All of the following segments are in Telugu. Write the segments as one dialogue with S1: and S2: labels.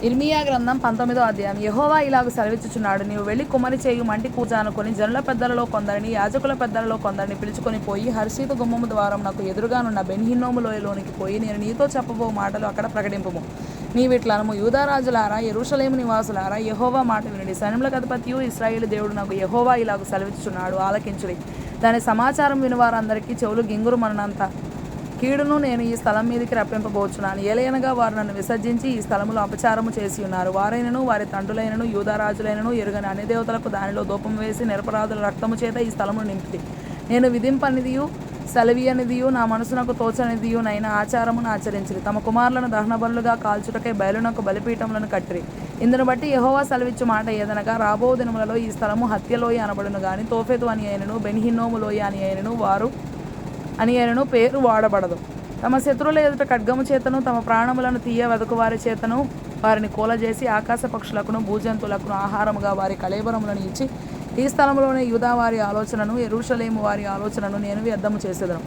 S1: ఇర్మియా గ్రంథం 19వ అధ్యాయం. యెహోవా ఇలాగు సెలవిచ్చుచున్నాడు, నీవు వెళ్ళి కుమ్మరి చేయు మంటి కూజ అనుకొని జనుల పెద్దలలో కొందరిని యాజకుల పెద్దలలో కొందరిని పిలుచుకొని పోయి హర్షీతు గుమ్మము ద్వారం నాకు ఎదురుగానున్న బెన్హిన్నోము లోయలోనికి పోయి నేను నీతో చెప్పబో మాటలు అక్కడ ప్రకటింపుము. నీవిట్లనము, యూదారాజులారా, యెరూషలేము నివాసులారా, యెహోవా మాట వినుడి. సైన్యములకు అధిపతియు ఇశ్రాయేలు దేవుడు నాకు యెహోవా ఇలాగు సెలవిచ్చుచున్నాడు, ఆలకించుడి. దాని సమాచారం వినువారందరికీ చెవులు గింగురు మనంత కీడును నేను ఈ స్థలం మీదకి రప్పింపబోచున్నాను. ఏలయనగా వారు నన్ను విసర్జించి ఈ స్థలములో అపచారము చేసి ఉన్నారు. వారైనను వారి తండ్రులైనను యూదారాజులైనను ఎరుగని అన్ని దేవతలకు దానిలో ధూపం వేసి నిరపరాధుల రక్తము చేత ఈ స్థలమును నింపితి. నేను విధింపనిదియు సెలవీయనిదియు నా మనసునకు తోచనిదియు నైన ఆచారమును ఆచరించిరి. తమ కుమారులను దహన బలులుగా కాల్చుటకై బయలునకు బలిపీఠములను కట్టిరి. ఇందును బట్టి యెహోవా సెలవిచ్చు మాట ఏదనగా, రాబో దినములలో ఈ స్థలము హత్యలోయ అనబడును గాని తోఫెతు అని అయినను బెన్హిన్నోము లోయ అని అయినను పేరు వాడబడదు. తమ శత్రువుల ఎదుట ఖడ్గము చేతను తమ ప్రాణములను తీయ వెదకువారి చేతను వారిని కూలజేసి ఆకాశ పక్షులకును భూజంతువులకును ఆహారముగా వారి కళేబరములను ఇచ్చి ఈ స్థలంలోనే యూదా వారి ఆలోచనను యెరూషలేము వారి ఆలోచనను నేను వ్యర్థము చేసేదను.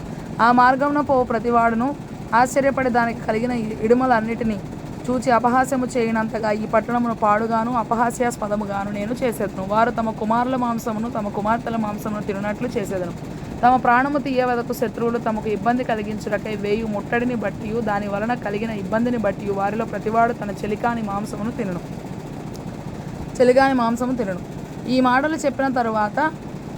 S1: ఆ మార్గమున పోవు ప్రతివాడును ఆశ్చర్యపడి దానికి కలిగిన ఇడుమలన్నిటినీ చూచి అపహాస్యము చేయనంతగా ఈ పట్టణమును పాడుగాను అపహాస్యాస్పదముగాను నేను చేసేదను. వారు తమ కుమారుల మాంసమును తమ కుమార్తెల మాంసమును తినట్లు చేసేదను. తమ ప్రాణము తీయవదకు శత్రువులు తమకు ఇబ్బంది కలిగించుటకై వేయు ముట్టడిని బట్టి దాని వలన కలిగిన ఇబ్బందిని బట్టి వారిలో ప్రతివాడు తన చెలికాని మాంసమును తినను. ఈ మాటలు చెప్పిన తరువాత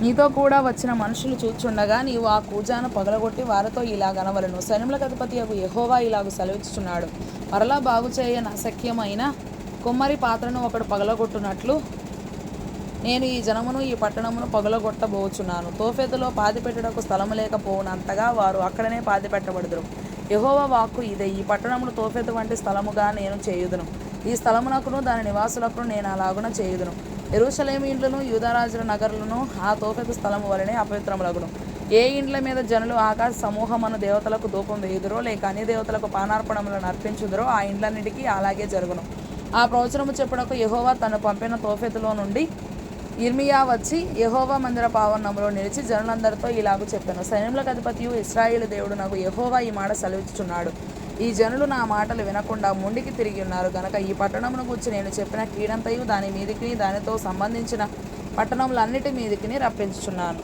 S1: నీతో కూడా వచ్చిన మనుషులు చూచుండగా నీవు ఆ కూజాను పగలగొట్టి వారితో ఇలాగనవలెను, సైన్యములకు అధిపతియగు యెహోవా ఇలాగు సెలవిచ్చుచున్నాడు, మరలా బాగు చేయన అశక్యమైన కుమ్మరి పాత్రను ఒకడు పగలగొట్టునట్లు నేను ఈ జనమును ఈ పట్టణమును పగలగొట్టబోచున్నాను. తోఫెతులో పాతిపెట్టుటకు స్థలము లేకపోవునంతగా వారు అక్కడనే పాతిపెట్టబడుదురు. యెహోవా వాక్కు ఇదే, ఈ పట్టణమును తోఫెతు వంటి స్థలముగా నేను చేయుదును. ఈ స్థలమునకును దాని నివాసులకును నేను అలాగున చేయుదును. యెరూషలేము ఇండ్లను యూదారాజుల నగరులను ఆ తోఫెతు స్థలము వలనే అపవిత్రములగును. ఏ ఇండ్ల మీద జనులు ఆకాశ సమూహమును దేవతలకు ధూపం వేయుదురో లేక అన్ని దేవతలకు పానార్పణములను అర్పించుదురో ఆ ఇండ్లన్నిటికీ అలాగే జరుగును. ఆ ప్రవచనము చెప్పుటకు యెహోవా తను పంపిన తోఫెతులో నుండి ఇర్మియా వచ్చి యెహోవా మందిర పావనములో నిలిచి జనులందరితో ఇలాగు చెప్పాను, సైన్యములకు అధిపతియు ఇశ్రాయేలు దేవుడు నాకు యెహోవా ఈ మాట సెలవిచ్చుచున్నాడు, ఈ జనులు నా మాటలు వినకుండా ముండికి తిరిగి ఉన్నారు గనక ఈ పట్టణమును గురించి నేను చెప్పిన కీడంతయు దాని మీదికి దానితో సంబంధించిన పట్టణములన్నిటి మీదికి రప్పించుచున్నాను.